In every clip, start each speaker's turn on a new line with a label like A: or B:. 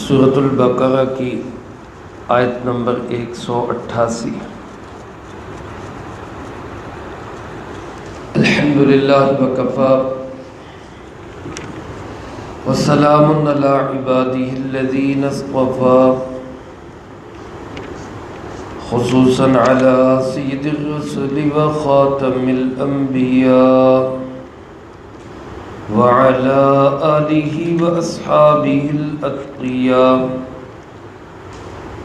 A: سورۃ البقرہ کی آیت نمبر 188۔ الحمدللہ وکفی وسلام علی عبادہ الذین اصطفی، خصوصا علی سید الرسل وخاتم الانبیاء وعلى آلہ واصحابہ الاتقیاء،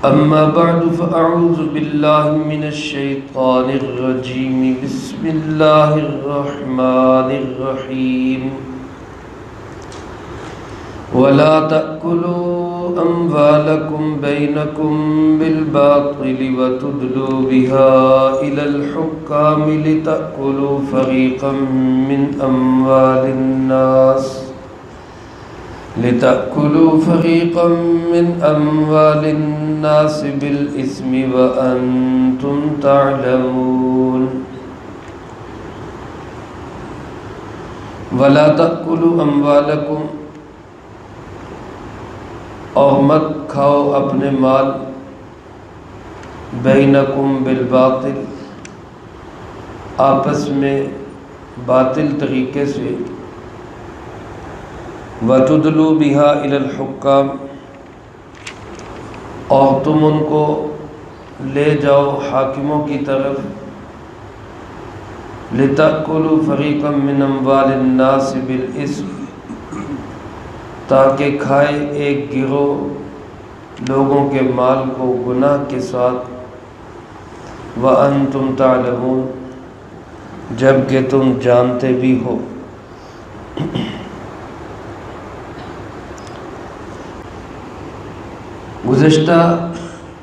A: اما بعد فاعوذ باللہ من الشیطان الرجیم، بسم اللہ الرحمن الرحیم۔ ولا تأكلوا أموالكم بينكم بالباطل وتدلوا بها إلى الحكام لتأكلوا فريقا من أموال الناس بالإثم وأنتم تعلمون۔ ولا تأكلوا أموالكم، اور مت کھاؤ اپنے مال، بینکم بالباطل، آپس میں باطل طریقے سے، وتدلوا بها الی الحکام، اور تم ان کو لے جاؤ حاکموں کی طرف، لتأکلوا فریقا من اموال الناس بالاسم، تاکہ کھائے ایک گروہ لوگوں کے مال کو گناہ کے ساتھ، وَأَنْتُمْ تَعْلَمُونَ، جبکہ تم جانتے بھی ہو۔ گزشتہ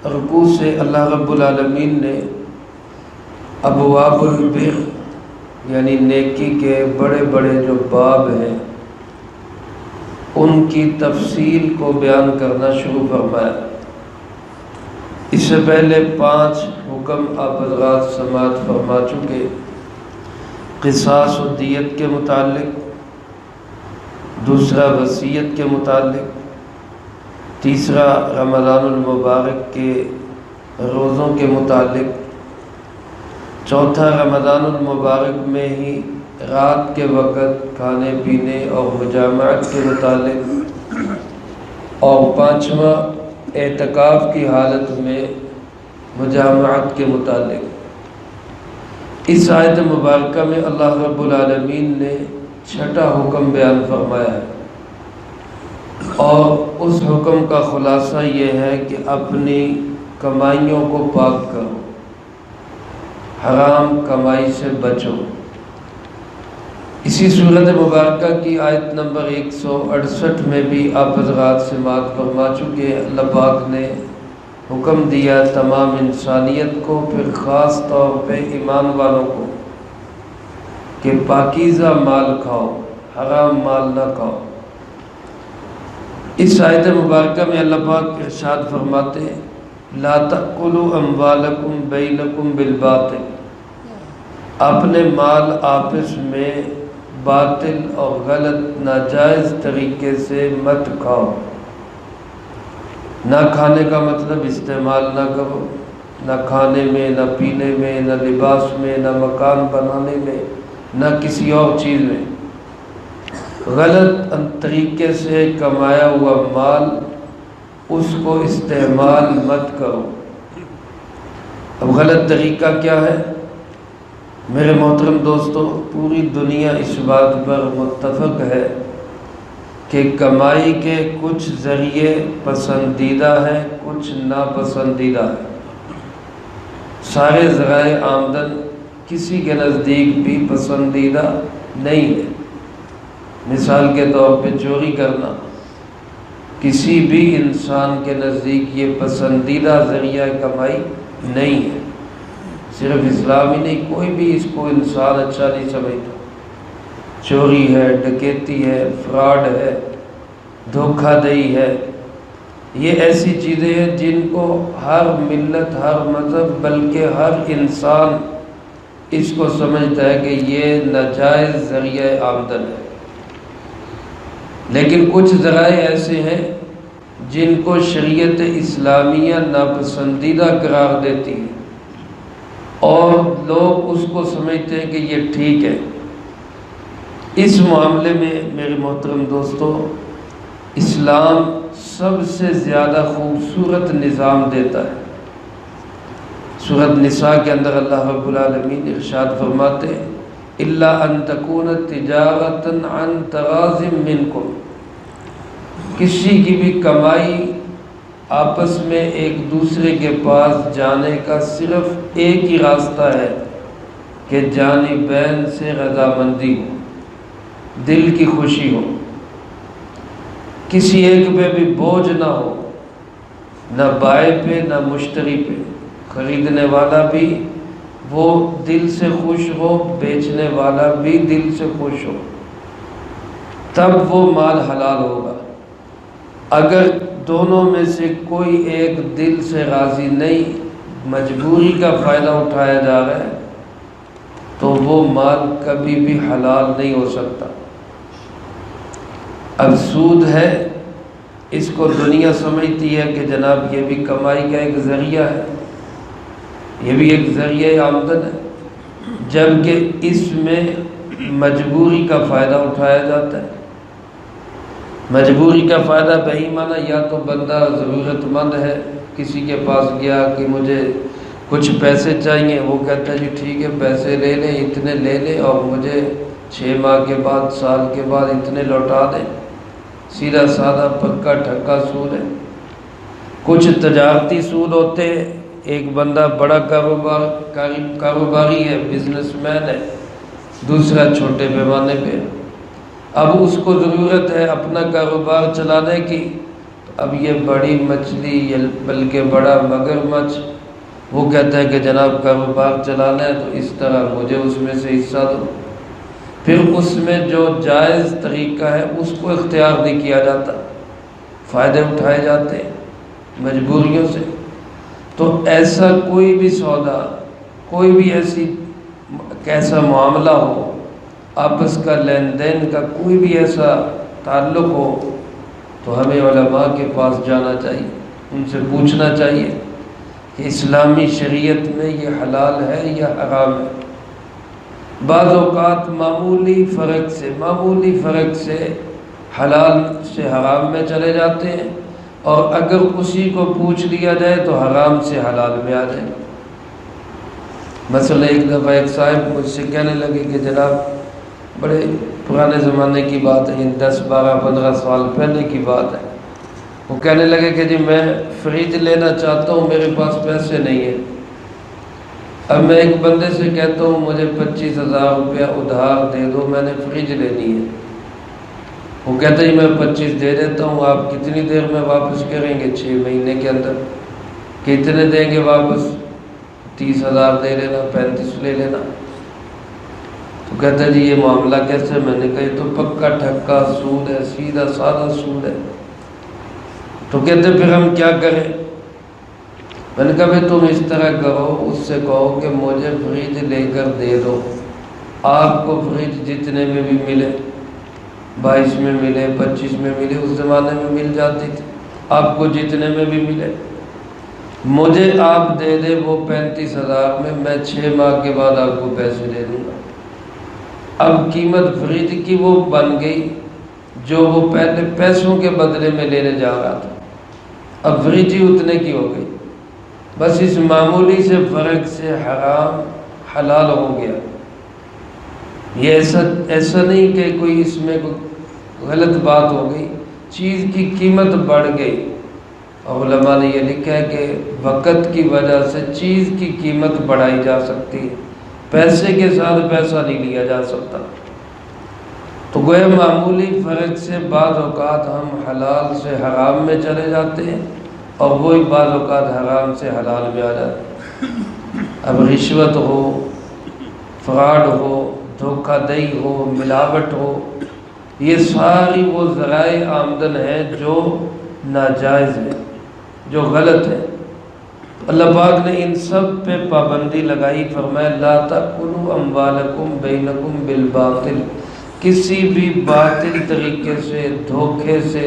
A: رکوع سے اللہ رب العالمین نے ابواب البر یعنی نیکی کے بڑے بڑے جو باب ہیں ان کی تفصیل کو بیان کرنا شروع فرمایا۔ اس سے پہلے 5 حکم آپ حضرات سماعت فرما چکے، قصاص و دیت کے متعلق، دوسرا وصیت کے متعلق، تیسرا رمضان المبارک کے روزوں کے متعلق، چوتھا رمضان المبارک میں ہی رات کے وقت کھانے پینے اور مجامعت کے متعلق، اور 5واں اعتکاف کی حالت میں مجامعت کے متعلق۔ اس آیت مبارکہ میں اللہ رب العالمین نے 6واں حکم بیان فرمایا ہے، اور اس حکم کا خلاصہ یہ ہے کہ اپنی کمائیوں کو پاک کرو، حرام کمائی سے بچو۔ اسی صورت مبارکہ کی آیت نمبر 168 میں بھی آپ حضرات سماعت فرما چکے، اللہ پاک نے حکم دیا تمام انسانیت کو، پھر خاص طور پہ ایمان والوں کو، کہ پاکیزہ مال کھاؤ، حرام مال نہ کھاؤ۔ اس آیت مبارکہ میں اللہ پاک ارشاد فرماتے ہیں، لا تأکلوا اموالکم بینکم بالباطل، اپنے مال آپس میں باطل اور غلط ناجائز طریقے سے مت کھاؤ۔ نہ کھانے کا مطلب استعمال نہ کرو، نہ کھانے میں، نہ پینے میں، نہ لباس میں، نہ مکان بنانے میں، نہ کسی اور چیز میں۔ غلط طریقے سے کمایا ہوا مال، اس کو استعمال مت کرو۔ اب غلط طریقہ کیا ہے؟ میرے محترم دوستو، پوری دنیا اس بات پر متفق ہے کہ کمائی کے کچھ ذریعے پسندیدہ ہیں، کچھ ناپسندیدہ ہیں۔ سارے ذرائع آمدن کسی کے نزدیک بھی پسندیدہ نہیں ہے۔ مثال کے طور پہ چوری کرنا کسی بھی انسان کے نزدیک یہ پسندیدہ ذریعہ کمائی نہیں ہے۔ صرف اسلام ہی نہیں، کوئی بھی اس کو انسان اچھا نہیں سمجھتا۔ چوری ہے، ڈکیتی ہے، فراڈ ہے، دھوکہ دہی ہے، یہ ایسی چیزیں ہیں جن کو ہر ملت، ہر مذہب، بلکہ ہر انسان اس کو سمجھتا ہے کہ یہ ناجائز ذریعہ آمدن ہے۔ لیکن کچھ ذرائع ایسے ہیں جن کو شریعت اسلامیہ ناپسندیدہ قرار دیتی ہے اور لوگ اس کو سمجھتے ہیں کہ یہ ٹھیک ہے، اس معاملے میں میرے محترم دوستو اسلام سب سے زیادہ خوبصورت نظام دیتا ہے۔ سورۃ نساء کے اندر اللہ رب العالمین ارشاد فرماتے ہیں الا ان تکون تجارۃ عن تراض منکم، کسی کی بھی کمائی آپس میں ایک دوسرے کے پاس جانے کا صرف ایک ہی راستہ ہے کہ جانبین سے رضامندی ہو، دل کی خوشی ہو، کسی ایک پہ بھی بوجھ نہ ہو، نہ بائع پہ نہ مشتری پہ، خریدنے والا بھی وہ دل سے خوش ہو، بیچنے والا بھی دل سے خوش ہو، تب وہ مال حلال ہوگا۔ اگر دونوں میں سے کوئی ایک دل سے راضی نہیں، مجبوری کا فائدہ اٹھایا جا رہا ہے، تو وہ مال کبھی بھی حلال نہیں ہو سکتا۔ اب سود ہے، اس کو دنیا سمجھتی ہے کہ جناب یہ بھی کمائی کا ایک ذریعہ ہے، یہ بھی ایک ذریعہ آمدن ہے، جبکہ اس میں مجبوری کا فائدہ اٹھایا جاتا ہے۔ مجبوری کا فائدہ بہی معنی یا تو بندہ ضرورت مند ہے، کسی کے پاس گیا کہ مجھے کچھ پیسے چاہیے، وہ کہتا ہے جی ٹھیک ہے پیسے لے لیں، اتنے لے لیں اور مجھے 6 ماہ کے بعد سال کے بعد اتنے لوٹا دیں، سیدھا سادہ پکا ٹھکا سود ہے۔ کچھ تجارتی سود ہوتے ہیں، ایک بندہ بڑا کاروباری ہے، بزنس مین ہے، دوسرا چھوٹے پیمانے پہ، اب اس کو ضرورت ہے اپنا کاروبار چلانے کی، اب یہ بڑی مچھلی بلکہ بڑا مگرمچھ وہ کہتا ہے کہ جناب کاروبار چلانا ہے تو اس طرح مجھے اس میں سے حصہ دو، پھر اس میں جو جائز طریقہ ہے اس کو اختیار نہیں کیا جاتا، فائدے اٹھائے جاتے ہیں مجبوریوں سے۔ تو ایسا کوئی بھی سودا، کوئی بھی ایسا معاملہ ہو، آپس کا لین دین کا کوئی بھی ایسا تعلق ہو، تو ہمیں علماء کے پاس جانا چاہیے، ان سے پوچھنا چاہیے کہ اسلامی شریعت میں یہ حلال ہے یا حرام ہے۔ بعض اوقات معمولی فرق سے حلال سے حرام میں چلے جاتے ہیں، اور اگر اسی کو پوچھ لیا جائے تو حرام سے حلال میں آ جائے۔ مثلا ایک دفعہ ایک صاحب مجھ سے کہنے لگے کہ جناب، بڑے پرانے زمانے کی بات ہے، 10 12 15 سال پہلے کی بات ہے، وہ کہنے لگے کہ جی میں فریج لینا چاہتا ہوں، میرے پاس پیسے نہیں ہیں۔ اب میں ایک بندے سے کہتا ہوں مجھے 25,000 روپیہ ادھار دے دو، میں نے فریج لینی ہے۔ وہ کہتا ہے میں 25 دے دیتا ہوں، آپ کتنی دیر میں واپس کریں گے؟ 6 مہینے کے اندر۔ کتنے دیں گے واپس؟ 30,000 دے لینا، 35 لے لینا۔ تو کہتا ہے جی یہ معاملہ کیسے؟ میں نے کہا یہ تو پکا ٹھکا سود ہے، سیدھا سادہ سود ہے۔ تو کہتے پھر ہم کیا کریں؟ میں نے کہا بھائی تم اس طرح کرو، اس سے کہو کہ مجھے فریج لے کر دے دو، آپ کو فریج جتنے میں بھی ملے، 22 میں ملے، 25 میں ملے، اس زمانے میں مل جاتی تھی، آپ کو جتنے میں بھی ملے، مجھے آپ دے دے وہ 35,000 میں 6 ماہ کے بعد آپ کو پیسے دے دوں گا۔ اب قیمت فریج کی وہ بن گئی جو وہ پہلے پیسوں کے بدلے میں لینے جا رہا تھا، اب فریج ہی اتنے کی ہو گئی۔ بس اس معمولی سے فرق سے حرام حلال ہو گیا۔ یہ ایسا نہیں کہ کوئی اس میں کوئی غلط بات ہو گئی، چیز کی قیمت بڑھ گئی، اور علماء نے یہ لکھا ہے کہ وقت کی وجہ سے چیز کی قیمت بڑھائی جا سکتی ہے، پیسے کے ساتھ پیسہ نہیں لیا جا سکتا۔ تو گویا معمولی فرق سے بعض اوقات ہم حلال سے حرام میں چلے جاتے ہیں، اور وہی بعض اوقات حرام سے حلال میں آ جاتے ہیں۔ اب رشوت ہو، فراڈ ہو، دھوکہ دہی ہو، ملاوٹ ہو، یہ ساری وہ ذرائع آمدن ہیں جو ناجائز ہیں، جو غلط ہیں۔ اللہ پاک نے ان سب پہ پابندی لگائی، فرمایا لا تأکلوا اموالکم بینکم بالباطل، کسی بھی باطل طریقے سے، دھوکے سے،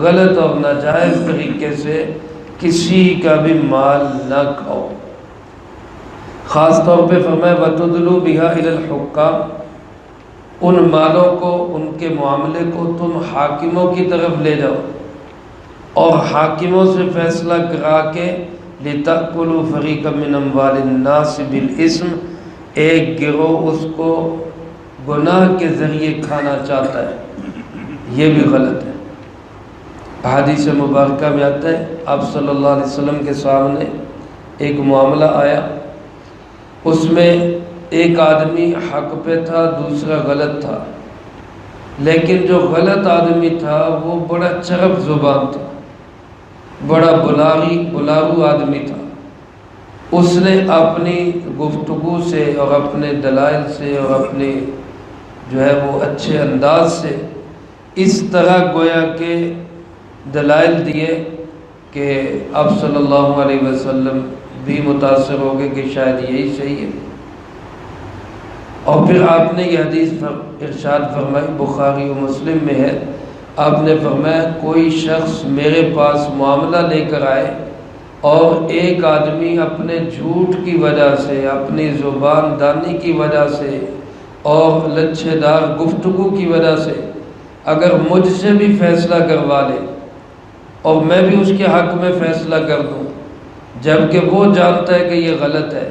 A: غلط اور ناجائز طریقے سے کسی کا بھی مال نہ کھاؤ۔ خاص طور پہ فرمایا وَتُدْلُوا بِهَا إِلَى الْحُكَّامِ، ان مالوں کو، ان کے معاملے کو تم حاکموں کی طرف لے جاؤ اور حاکموں سے فیصلہ کرا کے لِتَأْكُلُوا فَرِيقًا مِّنْ أَمْوَالِ النَّاسِ بِالْإِثْمِ، ایک گروہ اس کو گناہ کے ذریعے کھانا چاہتا ہے، یہ بھی غلط ہے۔ حدیث مبارکہ میں آتا ہے آپ صلی اللہ علیہ وسلم کے سامنے ایک معاملہ آیا، اس میں ایک آدمی حق پہ تھا، دوسرا غلط تھا، لیکن جو غلط آدمی تھا وہ بڑا چرب زبان تھا، بڑا بلارو آدمی تھا۔ اس نے اپنی گفتگو سے اور اپنے دلائل سے اور اپنے جو ہے وہ اچھے انداز سے اس طرح گویا کہ دلائل دیے کہ آپ صلی اللہ علیہ وسلم بھی متاثر ہو گئے کہ شاید یہی صحیح ہے۔ اور پھر آپ نے یہ حدیث ارشاد فرمائی، بخاری و مسلم میں ہے، آپ نے فرمایا کوئی شخص میرے پاس معاملہ لے کر آئے اور ایک آدمی اپنے جھوٹ کی وجہ سے، اپنی زبان دانی کی وجہ سے اور لچھے دار گفتگو کی وجہ سے اگر مجھ سے بھی فیصلہ کروا لے اور میں بھی اس کے حق میں فیصلہ کر دوں جبکہ وہ جانتا ہے کہ یہ غلط ہے،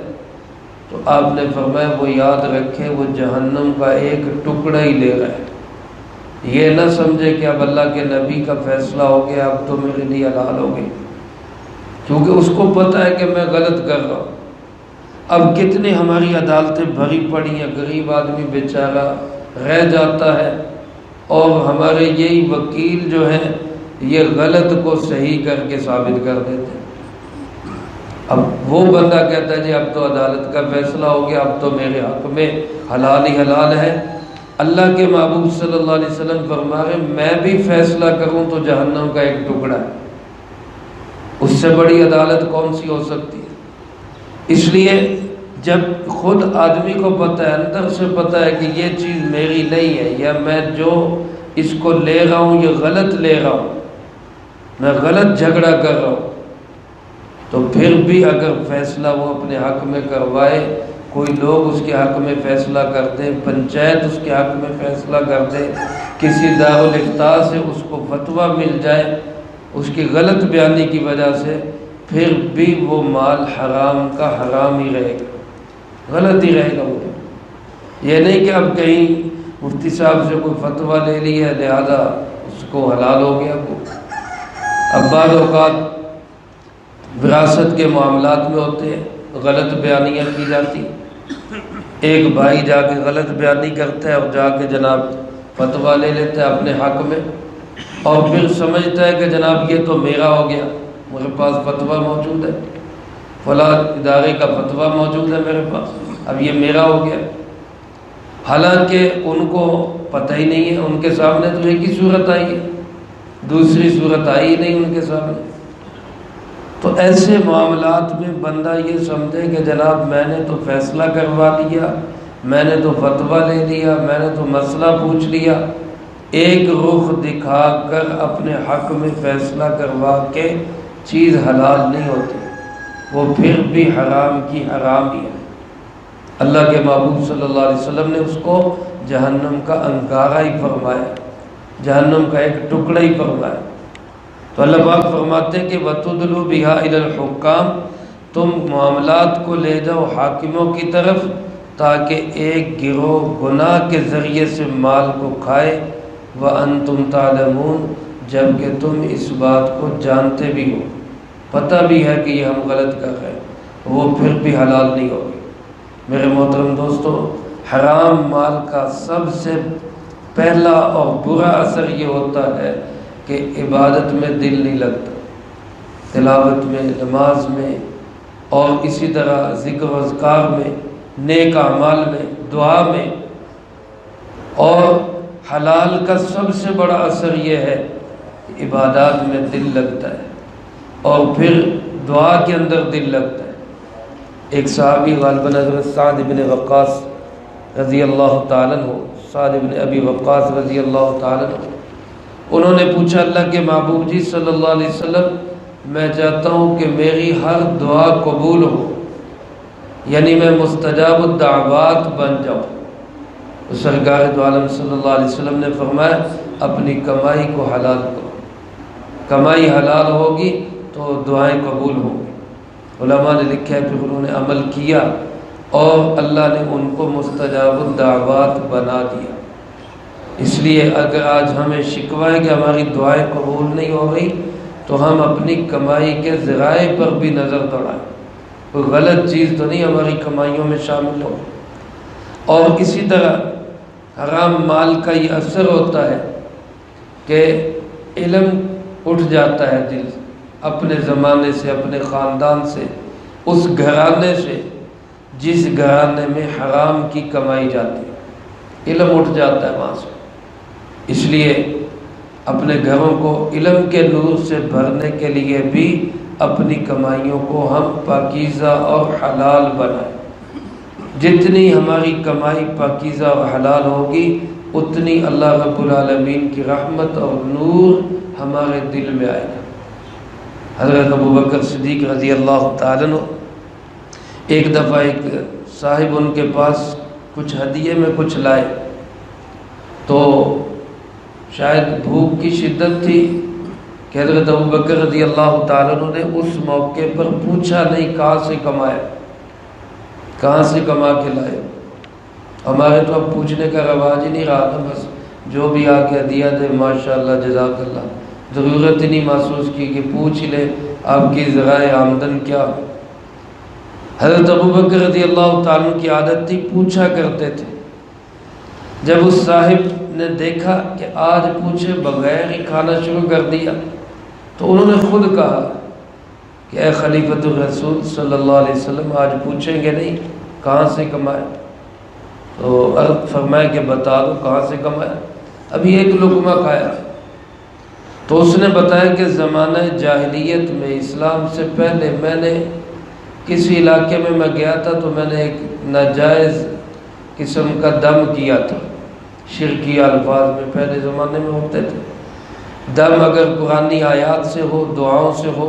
A: تو آپ نے فرمایا وہ یاد رکھے وہ جہنم کا ایک ٹکڑا ہی لے رہا ہے، یہ نہ سمجھے کہ اب اللہ کے نبی کا فیصلہ ہو گیا اب تو میرے لیے حلال ہو گئی، کیونکہ اس کو پتہ ہے کہ میں غلط کر رہا ہوں۔ اب کتنی ہماری عدالتیں بھری پڑی ہیں، غریب آدمی بیچارہ رہ جاتا ہے اور ہمارے یہی وکیل جو ہیں یہ غلط کو صحیح کر کے ثابت کر دیتے ہیں۔ اب وہ بندہ کہتا ہے جی اب تو عدالت کا فیصلہ ہو گیا، اب تو میرے حق میں حلال ہی حلال ہے۔ اللہ کے محبوب صلی اللہ علیہ وسلم فرما رہے میں بھی فیصلہ کروں تو جہنم کا ایک ٹکڑا ہے، اس سے بڑی عدالت کون سی ہو سکتی ہے؟ اس لیے جب خود آدمی کو پتہ ہے، اندر سے پتہ ہے کہ یہ چیز میری نہیں ہے یا میں جو اس کو لے رہا ہوں یہ غلط لے رہا ہوں، میں غلط جھگڑا کر رہا ہوں، تو پھر بھی اگر فیصلہ وہ اپنے حق میں کروائے، کوئی لوگ اس کے حق میں فیصلہ کر دیں، پنچایت اس کے حق میں فیصلہ کر دے، کسی دارالافتاء سے اس کو فتویٰ مل جائے اس کی غلط بیانی کی وجہ سے، پھر بھی وہ مال حرام کا حرام ہی رہے گا، غلط ہی رہے گا۔ وہ یہ نہیں کہ اب کہیں مفتی صاحب سے کوئی فتویٰ لے لیا لہذا اس کو حلال ہو گیا۔ اب بعض اوقات وراثت کے معاملات میں ہوتے ہیں، غلط بیانیاں کی جاتی، ایک بھائی جا کے غلط بیانی کرتا ہے اور جا کے جناب فتویٰ لے لیتا ہے اپنے حق میں، اور پھر سمجھتا ہے کہ جناب یہ تو میرا ہو گیا، میرے پاس فتویٰ موجود ہے، فلاں ادارے کا فتویٰ موجود ہے میرے پاس، اب یہ میرا ہو گیا، حالانکہ ان کو پتہ ہی نہیں ہے، ان کے سامنے تو ایک ہی صورت آئی ہے، دوسری صورت آئی ہی نہیں ان کے سامنے۔ تو ایسے معاملات میں بندہ یہ سمجھے کہ جناب میں نے تو فیصلہ کروا لیا، میں نے تو فتویٰ لے لیا، میں نے تو مسئلہ پوچھ لیا، ایک رخ دکھا کر اپنے حق میں فیصلہ کروا کے چیز حلال نہیں ہوتی، وہ پھر بھی حرام کی حرام ہی ہے۔ اللہ کے محبوب صلی اللہ علیہ وسلم نے اس کو جہنم کا انگارہ ہی فرمایا، جہنم کا ایک ٹکڑا ہی فرمایا۔ تو اللہ پاک فرماتے ہیں کہ وَتُدْلُوا بِهَا إِلَى الْحُكَّامِ، تم معاملات کو لے جاؤ حاکموں کی طرف تاکہ ایک گروہ گناہ کے ذریعے سے مال کو کھائے، وَأَنْتُمْ تَعْلَمُونَ، جبکہ تم اس بات کو جانتے بھی ہو، پتہ بھی ہے کہ یہ ہم غلط کر رہے ہیں، وہ پھر بھی حلال نہیں ہوگی۔ میرے محترم دوستو، حرام مال کا سب سے پہلا اور برا اثر یہ ہوتا ہے کہ عبادت میں دل نہیں لگتا، تلاوت میں، نماز میں، اور اسی طرح ذکر و اذکار میں، نیک اعمال میں، دعا میں۔ اور حلال کا سب سے بڑا اثر یہ ہے کہ عبادات میں دل لگتا ہے اور پھر دعا کے اندر دل لگتا ہے۔ ایک صحابی غالباً حضرت سعد بن وقاص رضی اللہ تعالیٰ عنہ سعد بن ابی وقاص رضی اللہ تعالیٰ عنہ، انہوں نے پوچھا اللہ کے محبوب جی صلی اللہ علیہ وسلم، میں چاہتا ہوں کہ میری ہر دعا قبول ہو، یعنی میں مستجاب الدعوات بن جاؤں۔ تو سرکار دو عالم صلی اللہ علیہ وسلم نے فرمایا اپنی کمائی کو حلال کرو، کمائی حلال ہوگی تو دعائیں قبول ہوں گی۔ علماء نے لکھا ہے پھر انہوں نے عمل کیا اور اللہ نے ان کو مستجاب الدعوات بنا دیا۔ اس لیے اگر آج ہمیں شکوہ ہے کہ ہماری دعائیں قبول نہیں ہو رہی تو ہم اپنی کمائی کے ذرائع پر بھی نظر دوڑائیں، کوئی غلط چیز تو نہیں ہماری کمائیوں میں شامل ہو۔ اور اسی طرح حرام مال کا یہ اثر ہوتا ہے کہ علم اٹھ جاتا ہے دل سے، اپنے زمانے سے، اپنے خاندان سے، اس گھرانے سے جس گھرانے میں حرام کی کمائی جاتی ہے، علم اٹھ جاتا ہے وہاں سے۔ اس لیے اپنے گھروں کو علم کے نور سے بھرنے کے لیے بھی اپنی کمائیوں کو ہم پاکیزہ اور حلال بنائیں۔ جتنی ہماری کمائی پاکیزہ اور حلال ہوگی اتنی اللہ رب العالمین کی رحمت اور نور ہمارے دل میں آئے گا۔ حضرت ابوبکر صدیق رضی اللہ تعالیٰ عنہ ایک دفعہ ایک صاحب ان کے پاس کچھ ہدیے میں کچھ لائے، تو شاید بھوک کی شدت تھی کہ حضرت ابوبکر رضی اللہ تعالیٰ عنہ نے اس موقع پر پوچھا نہیں کہاں سے کمایا، کہاں سے کما کے لائے۔ ہمارے تو اب پوچھنے کا رواج ہی نہیں رہا تھا، بس جو بھی آ کے ہدیہ دے ماشاءاللہ جزاک اللہ، ضرورت ہی نہیں محسوس کی کہ پوچھ لے آپ کی ذرائع آمدن کیا۔ حضرت ابوبکر رضی اللہ تعالیٰ کی عادت تھی پوچھا کرتے تھے۔ جب اس صاحب نے دیکھا کہ آج پوچھے بغیر ہی کھانا شروع کر دیا تو انہوں نے خود کہا کہ اے خلیفۃ الرسول صلی اللہ علیہ وسلم، آج پوچھیں گے نہیں کہاں سے کمائے؟ تو عرض فرمایا کہ بتا دو کہاں سے کمایا، ابھی ایک لقمہ کھایا۔ تو اس نے بتایا کہ زمانہ جاہلیت میں، اسلام سے پہلے، میں نے کسی علاقے میں گیا تھا تو میں نے ایک ناجائز قسم کا دم کیا تھا، شرکی الفاظ میں پہلے زمانے میں ہوتے تھے۔ دم اگر قرآنی آیات سے ہو، دعاؤں سے ہو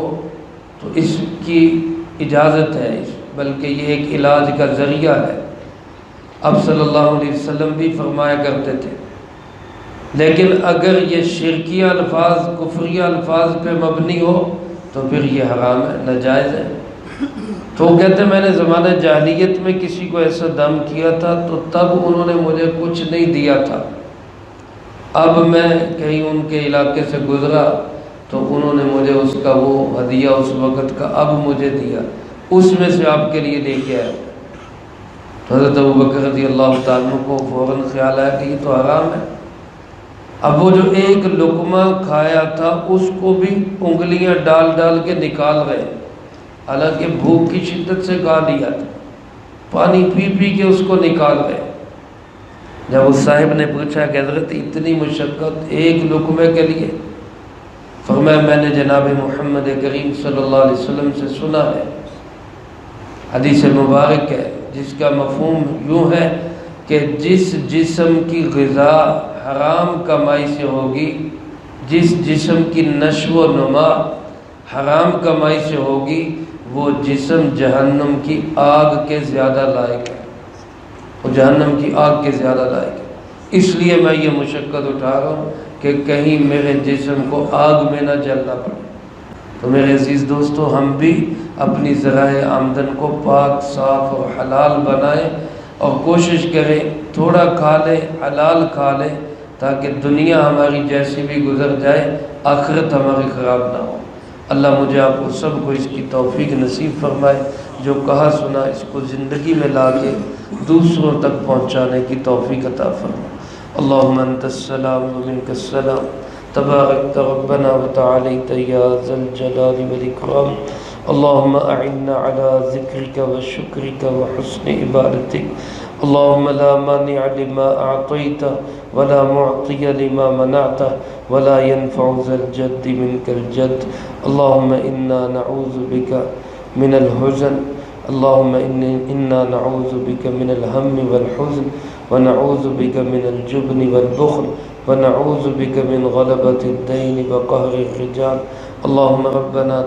A: تو اس کی اجازت ہے، بلکہ یہ ایک علاج کا ذریعہ ہے، اب صلی اللہ علیہ وسلم بھی فرمایا کرتے تھے۔ لیکن اگر یہ شرکی الفاظ، کفری الفاظ پہ مبنی ہو تو پھر یہ حرام ہے، ناجائز ہے۔ تو وہ کہتے ہیں میں نے زمانہ جاہلیت میں کسی کو ایسا دم کیا تھا تو تب انہوں نے مجھے کچھ نہیں دیا تھا، اب میں کہیں ان کے علاقے سے گزرا تو انہوں نے مجھے اس کا وہ ہدیہ اس وقت کا اب مجھے دیا، اس میں سے آپ کے لیے لے کے آیا۔ تو حضرت ابوبکر رضی اللہ تعالیٰ کو فوراً خیال آیا کہ یہ تو حرام ہے۔ اب وہ جو ایک لقمہ کھایا تھا اس کو بھی انگلیاں ڈال ڈال کے نکال گئے، حالانکہ بھوک کی شدت سے کھا لیا تھا، پانی پی پی کے اس کو نکال گئے۔ جب اس صاحب نے پوچھا کہ حضرت اتنی مشقت ایک لقمے کے لیے؟ فرمایا میں نے جناب محمد کریم صلی اللہ علیہ وسلم سے سنا ہے، حدیث مبارک ہے جس کا مفہوم یوں ہے کہ جس جسم کی غذا حرام کمائی سے ہوگی، جس جسم کی نشو و نما حرام کمائی سے ہوگی، وہ جسم جہنم کی آگ کے زیادہ لائق ہے، وہ جہنم کی آگ کے زیادہ لائق ہے۔ اس لیے میں یہ مشقت اٹھا رہا ہوں کہ کہیں میرے جسم کو آگ میں نہ جلنا پڑے۔ تو میرے عزیز دوستو، ہم بھی اپنی ذرائع آمدن کو پاک، صاف اور حلال بنائیں اور کوشش کریں تھوڑا کھا لیں، حلال کھا لیں، تاکہ دنیا ہماری جیسی بھی گزر جائے، آخرت ہماری خراب نہ ہو۔ اللہ مجھے آپ کو سب کو اس کی توفیق نصیب فرمائے، جو کہا سنا اس کو زندگی میں لا کے دوسروں تک پہنچانے کی توفیق عطا فرمائے۔ اللہم انت السلام و منک السلام، تبارکت ربنا و تعالیت یا ذا الجلال والاکرام۔ اللہم اعنا علی ذکرک و شکرک و حسن عبادتک۔ اللہم لا مانع لما اعطیت ولا معطی لما منعت ولا ينفع ذا الجد منك الجد۔ اللہم انا نعوذ بک من الحزن، اللہم انا نعوذ بک من الهم والحزن ونعوذ بك من الجبن والبخل ونعوذ بك من غلبة الدين وقهر الرجال. اللهم ربنا